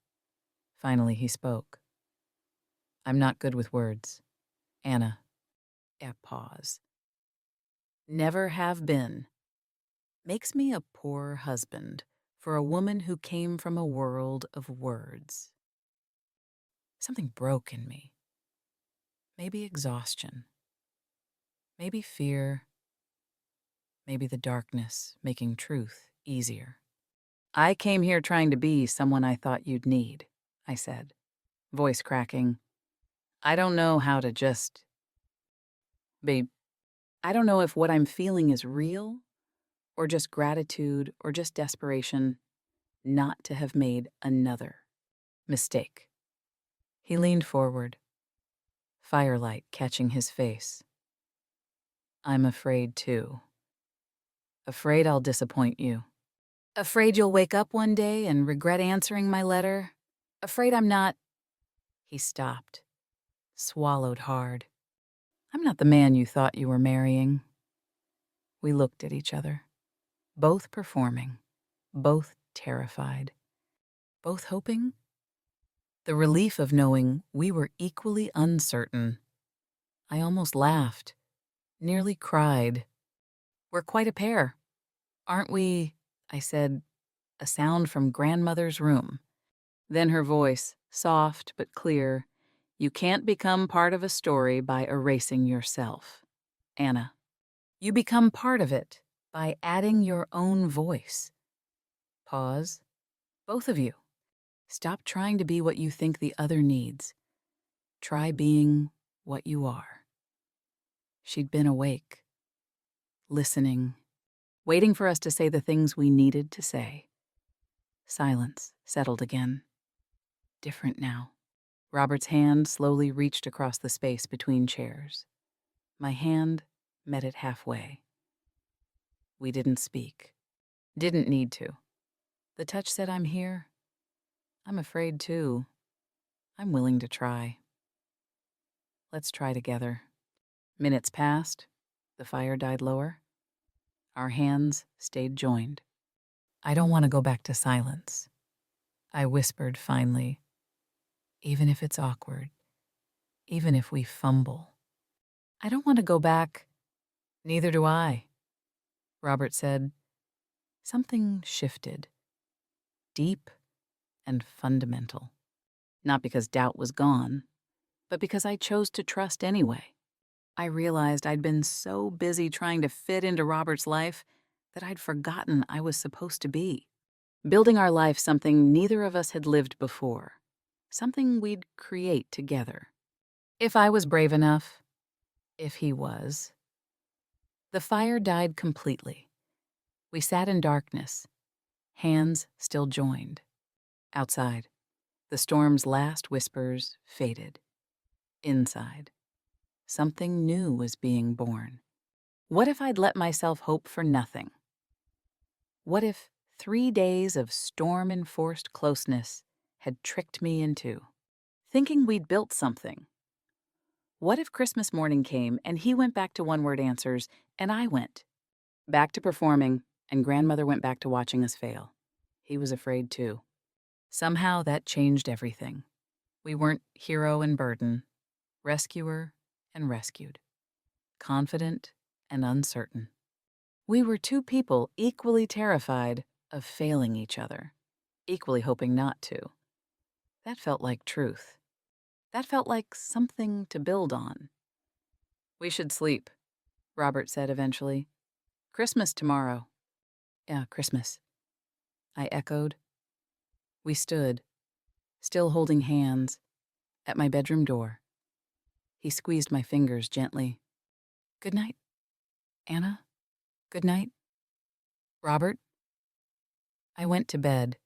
Finally, he spoke. I'm not good with words. Anna. A pause. Never have been. Makes me a poor husband for a woman who came from a world of words. Something broke in me. Maybe exhaustion. Maybe fear. Maybe the darkness making truth easier. I came here trying to be someone I thought you'd need, I said, voice cracking. I don't know how to just be. I don't know if what I'm feeling is real, or just gratitude, or just desperation not to have made another mistake. He leaned forward, firelight catching his face. I'm afraid, too. Afraid I'll disappoint you. Afraid you'll wake up one day and regret answering my letter. Afraid I'm not. He stopped, swallowed hard. I'm not the man you thought you were marrying. We looked at each other, both performing, both terrified, both hoping. The relief of knowing we were equally uncertain. I almost laughed, nearly cried. We're quite a pair, aren't we? I said, a sound from grandmother's room. Then her voice, soft but clear. You can't become part of a story by erasing yourself, Anna. You become part of it by adding your own voice. Pause. Both of you. Stop trying to be what you think the other needs. Try being what you are. She'd been awake, listening, waiting for us to say the things we needed to say. Silence settled again. Different now. Robert's hand slowly reached across the space between chairs. My hand met it halfway. We didn't speak. Didn't need to. The touch said, "I'm here. I'm afraid too. I'm willing to try. Let's try together." Minutes passed. The fire died lower. Our hands stayed joined. "I don't want to go back to silence," I whispered finally. "Even if it's awkward. Even if we fumble. I don't want to go back." "Neither do I," Robert said. Something shifted. Deep and fundamental. Not because doubt was gone, but because I chose to trust anyway. I realized I'd been so busy trying to fit into Robert's life that I'd forgotten I was supposed to be. Building our life something neither of us had lived before. Something we'd create together. If I was brave enough, if he was. The fire died completely. We sat in darkness, hands still joined. Outside, the storm's last whispers faded. Inside, something new was being born. What if I'd let myself hope for nothing? What if 3 days of storm-enforced closeness had tricked me into thinking we'd built something? What if Christmas morning came and he went back to one-word answers and I went back to performing and grandmother went back to watching us fail? He was afraid too. Somehow that changed everything. We weren't hero and burden, rescuer and rescued, confident and uncertain. We were two people equally terrified of failing each other, equally hoping not to. That felt like truth. That felt like something to build on. "We should sleep," Robert said eventually. "Christmas tomorrow." "Yeah, Christmas," I echoed. We stood, still holding hands, at my bedroom door. He squeezed my fingers gently. "Good night, Anna. Good night, Robert." I went to bed,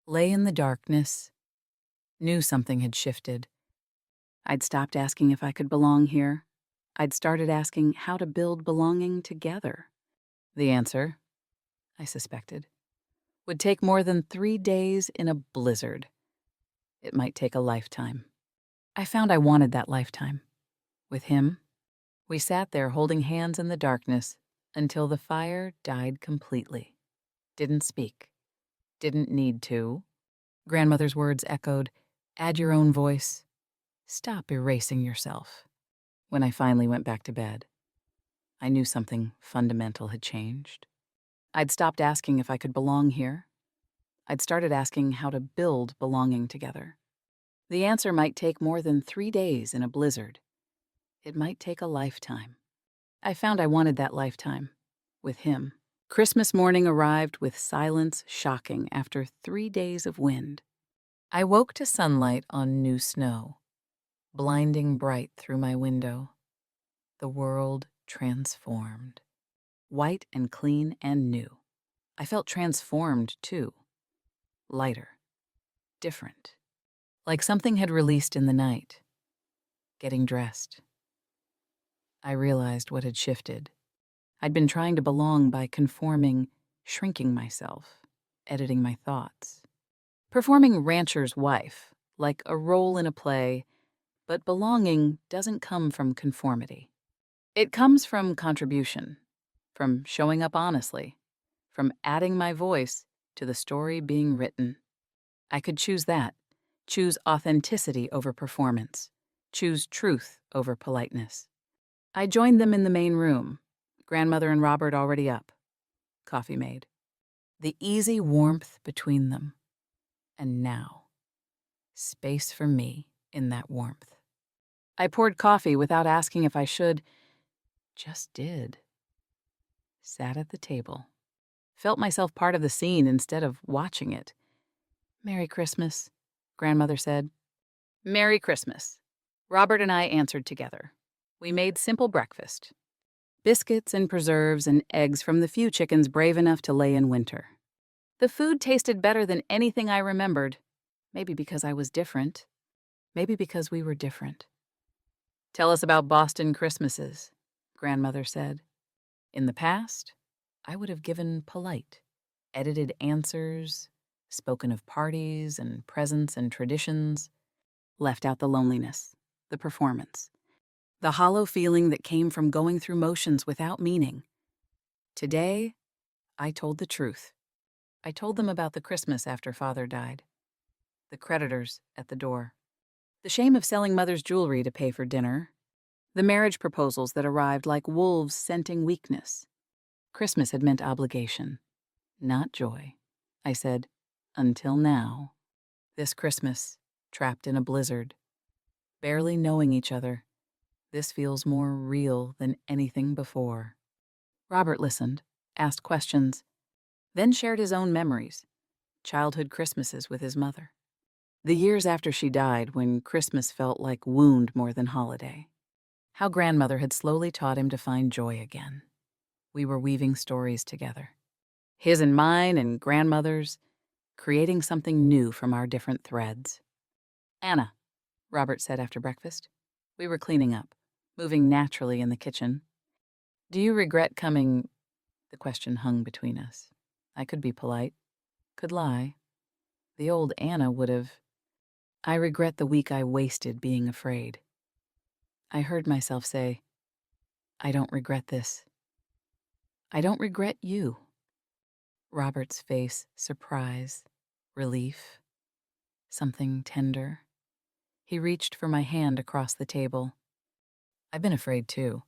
lay in the darkness, knew something had shifted. I'd stopped asking if I could belong here. I'd started asking how to build belonging together. The answer, I suspected, would take more than 3 days in a blizzard. It might take a lifetime. I found I wanted that lifetime. With him, we sat there holding hands in the darkness until the fire died completely. Didn't speak. Didn't need to. Grandmother's words echoed, "Add your own voice. Stop erasing yourself." When I finally went back to bed, I knew something fundamental had changed. I'd stopped asking if I could belong here. I'd started asking how to build belonging together. The answer might take more than 3 days in a blizzard. It might take a lifetime. I found I wanted that lifetime. With him. Christmas morning arrived with silence shocking after 3 days of wind. I woke to sunlight on new snow, blinding bright through my window. The world transformed. White and clean and new. I felt transformed, too. Lighter. Different. Like something had released in the night. Getting dressed. I realized what had shifted. I'd been trying to belong by conforming, shrinking myself, editing my thoughts. Performing rancher's wife, like a role in a play, but belonging doesn't come from conformity. It comes from contribution, from showing up honestly, from adding my voice to the story being written. I could choose that, choose authenticity over performance, choose truth over politeness. I joined them in the main room, grandmother and Robert already up, coffee made. The easy warmth between them. And now, space for me in that warmth. I poured coffee without asking if I should. Just did. Sat at the table. Felt myself part of the scene instead of watching it. Merry Christmas, Grandmother said. Merry Christmas. Robert and I answered together. We made simple breakfast. Biscuits and preserves and eggs from the few chickens brave enough to lay in winter. The food tasted better than anything I remembered. Maybe because I was different. Maybe because we were different. Tell us about Boston Christmases, Grandmother said. In the past, I would have given polite, edited answers, spoken of parties and presents and traditions, left out the loneliness, the performance, the hollow feeling that came from going through motions without meaning. Today, I told the truth. I told them about the Christmas after Father died, the creditors at the door, the shame of selling Mother's jewelry to pay for dinner, the marriage proposals that arrived like wolves scenting weakness. Christmas had meant obligation, not joy. I said, until now. This Christmas, trapped in a blizzard, barely knowing each other, this feels more real than anything before. Robert listened, asked questions, then shared his own memories, childhood Christmases with his mother. The years after she died, when Christmas felt like wound more than holiday. How Grandmother had slowly taught him to find joy again. We were weaving stories together. His and mine and Grandmother's, creating something new from our different threads. Anna, Robert said after breakfast. We were cleaning up, moving naturally in the kitchen. Do you regret coming? The question hung between us. I could be polite, could lie. The old Anna would have. I regret the week I wasted being afraid. I heard myself say, I don't regret this. I don't regret you. Robert's face, surprise, relief, something tender. He reached for my hand across the table. I've been afraid too.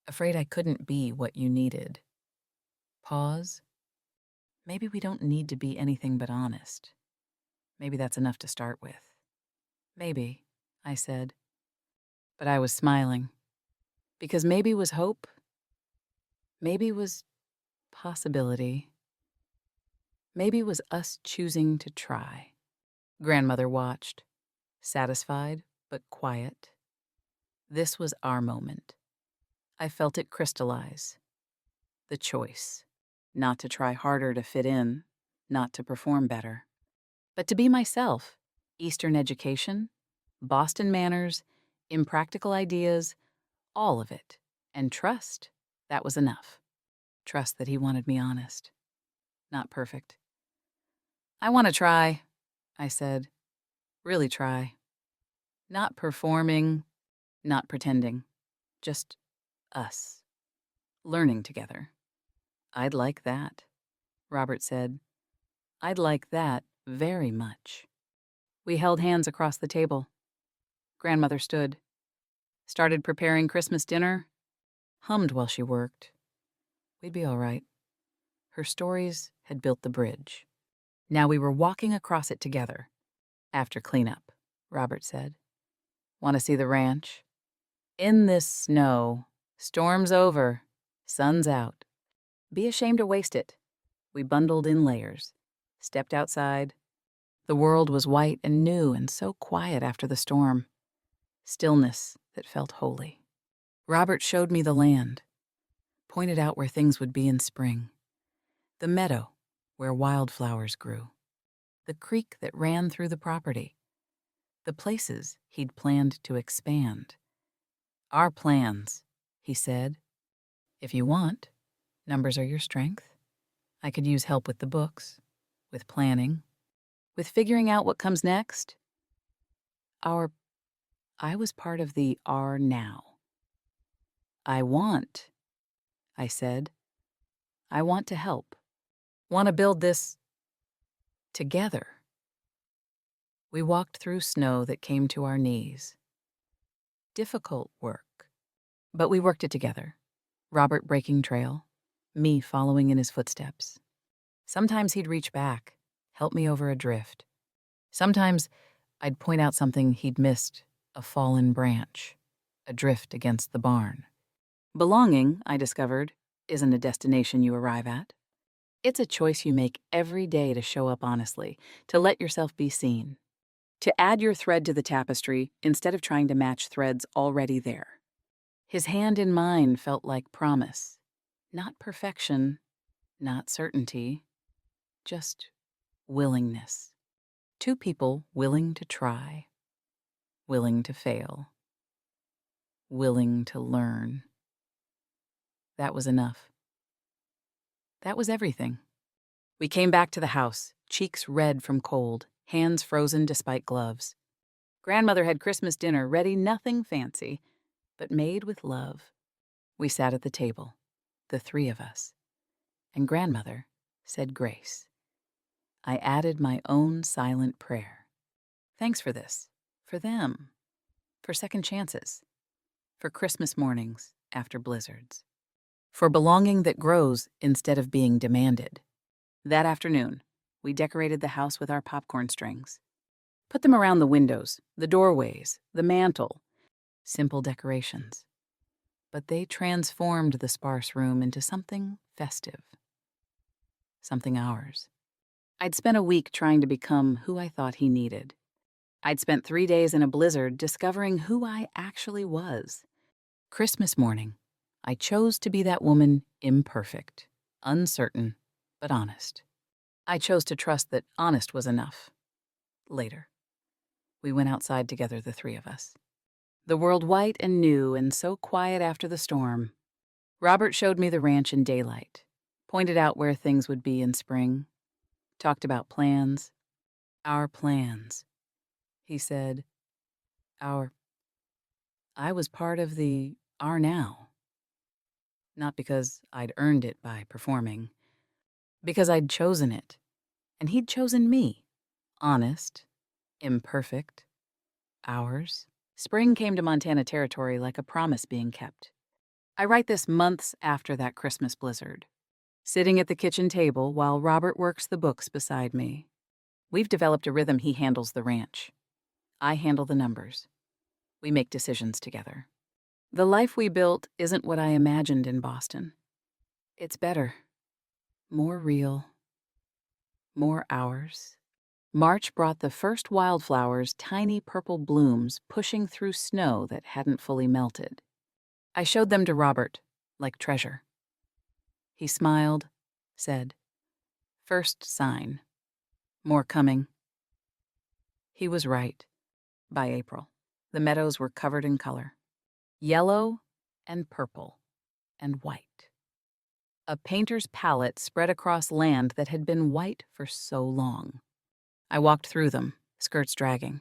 Afraid I couldn't be what you needed. Pause. Maybe we don't need to be anything but honest. Maybe that's enough to start with. Maybe, I said. But I was smiling. Because maybe was hope. Maybe was possibility. Maybe was us choosing to try. Grandmother watched, satisfied but quiet. This was our moment. I felt it crystallize. The choice. Not to try harder to fit in, not to perform better, but to be myself. Eastern education, Boston manners, impractical ideas, all of it. And trust, that was enough. Trust that he wanted me honest, not perfect. I want to try, I said. Really try. Not performing, not pretending. Just us. Learning together. I'd like that, Robert said. I'd like that very much. We held hands across the table. Grandmother stood. Started preparing Christmas dinner. Hummed while she worked. We'd be all right. Her stories had built the bridge. Now we were walking across it together. After cleanup, Robert said. Want to see the ranch? In this snow. Storm's over. Sun's out. Be ashamed to waste it. We bundled in layers. Stepped outside. The world was white and new and so quiet after the storm. Stillness that felt holy. Robert showed me the land. Pointed out where things would be in spring. The meadow where wildflowers grew. The creek that ran through the property. The places he'd planned to expand. Our plans, he said. If you want, numbers are your strength. I could use help with the books, with planning, with figuring out what comes next. I was part of the our now. I want, I said. I want to help. Want to build this together. We walked through snow that came to our knees. Difficult work. But we worked it together. Robert breaking trail, me following in his footsteps. Sometimes he'd reach back, help me over a drift. Sometimes I'd point out something he'd missed, a fallen branch, a drift against the barn. Belonging, I discovered, isn't a destination you arrive at. It's a choice you make every day to show up honestly, to let yourself be seen, to add your thread to the tapestry instead of trying to match threads already there. His hand in mine felt like promise, not perfection, not certainty, just willingness. Two people willing to try, willing to fail, willing to learn. That was enough. That was everything. We came back to the house, cheeks red from cold, hands frozen despite gloves. Grandmother had Christmas dinner ready, nothing fancy, but made with love. We sat at the table, the three of us, and Grandmother said grace. I added my own silent prayer. Thanks for this, for them, for second chances, for Christmas mornings after blizzards, for belonging that grows instead of being demanded. That afternoon, we decorated the house with our popcorn strings. Put them around the windows, the doorways, the mantel. Simple decorations. But they transformed the sparse room into something festive. Something ours. I'd spent a week trying to become who I thought he needed. I'd spent 3 days in a blizzard discovering who I actually was. Christmas morning, I chose to be that woman imperfect, uncertain, but honest. I chose to trust that honest was enough. Later, we went outside together, the three of us. The world white and new and so quiet after the storm. Robert showed me the ranch in daylight, pointed out where things would be in spring, talked about plans. Our plans. He said, I was part of the our now. Not because I'd earned it by performing, because I'd chosen it, and he'd chosen me. Honest, imperfect, ours. Spring came to Montana Territory like a promise being kept. I write this months after that Christmas blizzard, sitting at the kitchen table while Robert works the books beside me. We've developed a rhythm. He handles the ranch. I handle the numbers. We make decisions together. The life we built isn't what I imagined in Boston. It's better, more real, more ours. March brought the first wildflowers, tiny purple blooms pushing through snow that hadn't fully melted. I showed them to Robert, like treasure. He smiled, said, "First sign. More coming." He was right. By April, the meadows were covered in color. Yellow and purple and white. A painter's palette spread across land that had been white for so long. I walked through them, skirts dragging,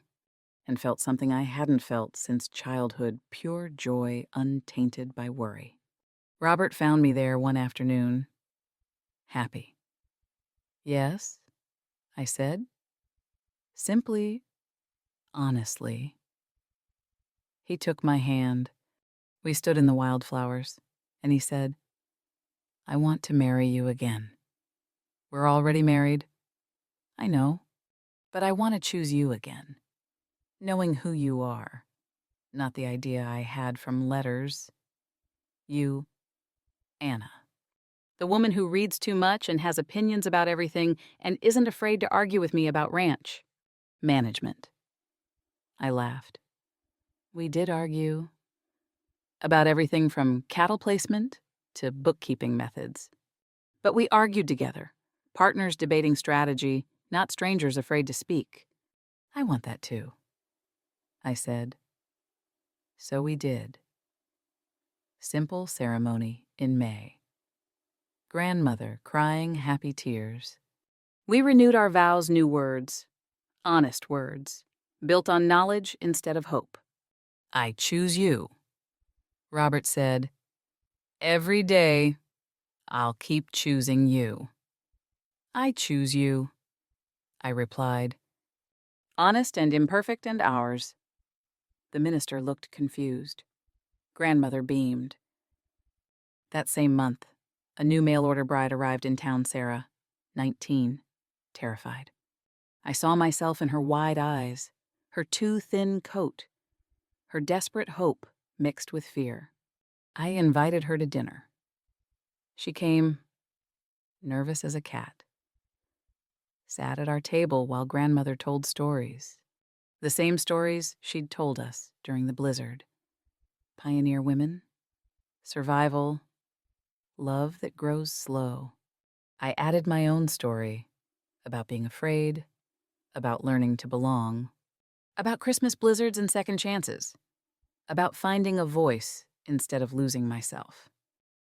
and felt something I hadn't felt since childhood, pure joy untainted by worry. Robert found me there one afternoon, happy. "Yes," I said. Simply, honestly. He took my hand. We stood in the wildflowers, and he said, "I want to marry you again. We're already married. I know, but I want to choose you again. Knowing who you are, not the idea I had from letters. You, Anna. The woman who reads too much and has opinions about everything and isn't afraid to argue with me about ranch. Management." I laughed. We did argue. About everything from cattle placement to bookkeeping methods. But we argued together, partners debating strategy, not strangers afraid to speak. I want that too, I said. So we did. Simple ceremony in May. Grandmother crying happy tears. We renewed our vows, new words, honest words, built on knowledge instead of hope. I choose you. Robert said, "Every day, I'll keep choosing you." I choose you, I replied. Honest and imperfect and ours. The minister looked confused. Grandmother beamed. That same month, a new mail-order bride arrived in town, Sarah, 19, terrified. I saw myself in her wide eyes, her too thin coat, her desperate hope mixed with fear. I invited her to dinner. She came nervous as a cat. Sat at our table while grandmother told stories. The same stories she'd told us during the blizzard. Pioneer women, survival, love that grows slow. I added my own story about being afraid, about learning to belong, about Christmas blizzards and second chances, about finding a voice instead of losing myself.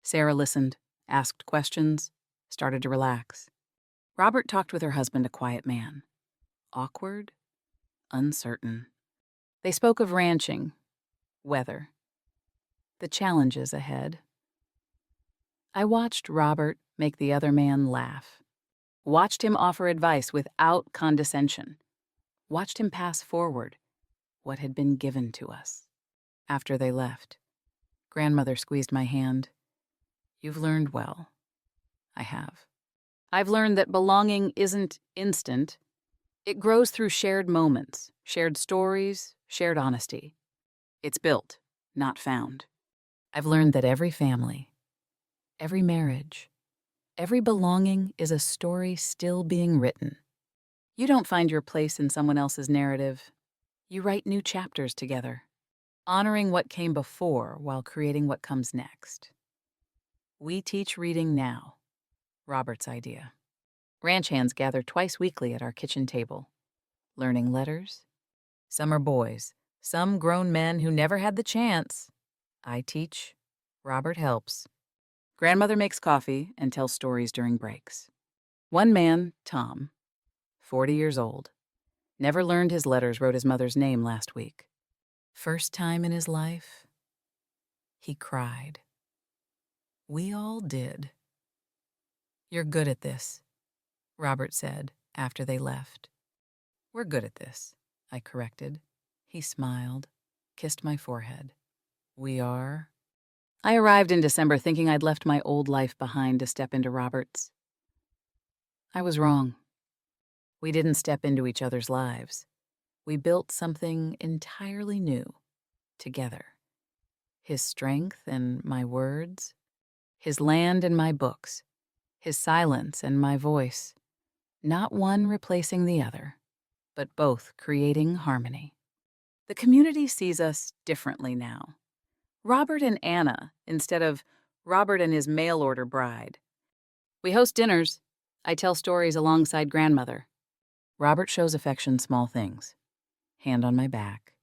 Sarah listened, asked questions, started to relax. Robert talked with her husband, a quiet man. Awkward, uncertain. They spoke of ranching, weather, the challenges ahead. I watched Robert make the other man laugh. Watched him offer advice without condescension. Watched him pass forward what had been given to us. After they left, grandmother squeezed my hand. You've learned well. I have. I've learned that belonging isn't instant. It grows through shared moments, shared stories, shared honesty. It's built, not found. I've learned that every family, every marriage, every belonging is a story still being written. You don't find your place in someone else's narrative. You write new chapters together, honoring what came before while creating what comes next. We teach reading now, Robert's idea. Ranch hands gather twice weekly at our kitchen table, learning letters. Some are boys, some grown men who never had the chance. I teach, Robert helps. Grandmother makes coffee and tells stories during breaks. One man, Tom, 40 years old, never learned his letters, wrote his mother's name last week. First time in his life, he cried. We all did. You're good at this, Robert said after they left. We're good at this, I corrected. He smiled, kissed my forehead. We are? I arrived in December thinking I'd left my old life behind to step into Robert's. I was wrong. We didn't step into each other's lives. We built something entirely new, together. His strength and my words, his land and my books, his silence and my voice, not one replacing the other, but both creating harmony. The community sees us differently now. Robert and Anna instead of Robert and his mail-order bride. We host dinners. I tell stories alongside grandmother. Robert shows affection small things. Hand on my back.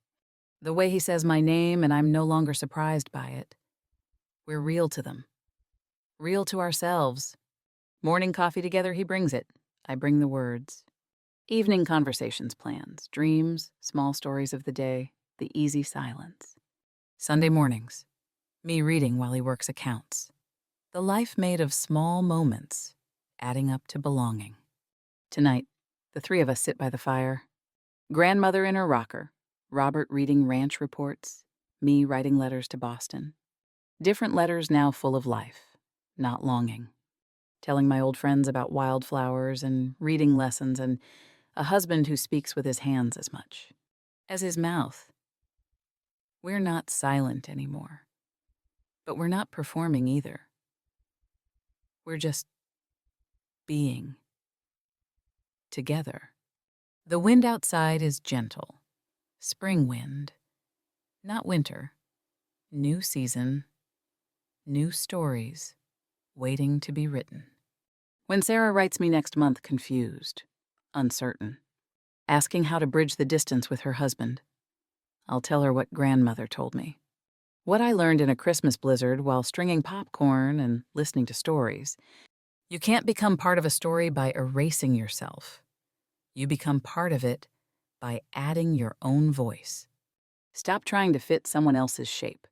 The way he says my name and I'm no longer surprised by it. We're real to them. Real to ourselves. Morning coffee together, he brings it. I bring the words. Evening conversations, plans, dreams, small stories of the day, the easy silence. Sunday mornings, me reading while he works accounts. The life made of small moments, adding up to belonging. Tonight, the three of us sit by the fire. Grandmother in her rocker, Robert reading ranch reports, me writing letters to Boston. Different letters now full of life, not longing. Telling my old friends about wildflowers and reading lessons and a husband who speaks with his hands as much as his mouth. We're not silent anymore, but we're not performing either. We're just being together. The wind outside is gentle, spring wind, not winter. New season, new stories, waiting to be written. When Sarah writes me next month confused, uncertain, asking how to bridge the distance with her husband, I'll tell her what grandmother told me. What I learned in a Christmas blizzard while stringing popcorn and listening to stories. You can't become part of a story by erasing yourself. You become part of it by adding your own voice. Stop trying to fit someone else's shape.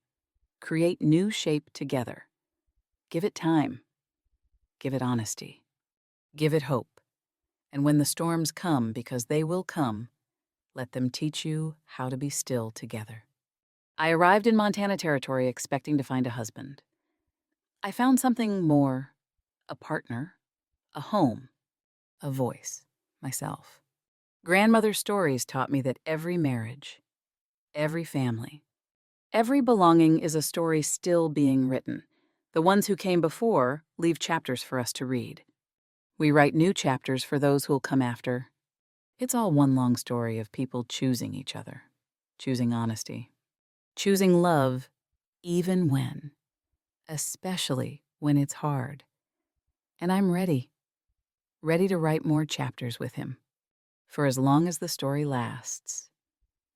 Create new shape together. Give it time. Give it honesty. Give it hope. And when the storms come, because they will come, let them teach you how to be still together. I arrived in Montana Territory expecting to find a husband. I found something more, a partner, a home, a voice, myself. Grandmother's stories taught me that every marriage, every family, every belonging is a story still being written. The ones who came before leave chapters for us to read. We write new chapters for those who'll come after. It's all one long story of people choosing each other, choosing honesty, choosing love, especially when it's hard. And I'm ready to write more chapters with him, for as long as the story lasts.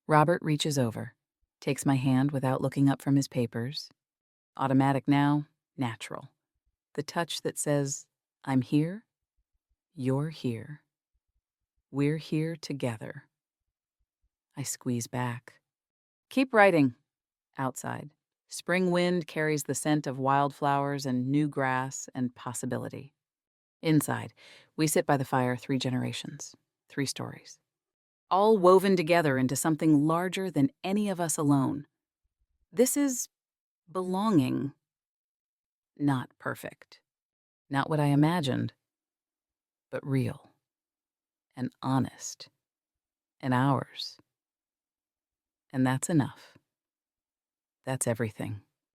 Robert reaches over, takes my hand without looking up from his papers. Automatic now, natural. The touch that says, I'm here, you're here, we're here together. I squeeze back. Keep writing. Outside, spring wind carries the scent of wildflowers and new grass and possibility. Inside, we sit by the fire 3 generations, 3 stories, all woven together into something larger than any of us alone. This is belonging. Not perfect. Not what I imagined, but real and honest and ours. And that's enough. That's everything.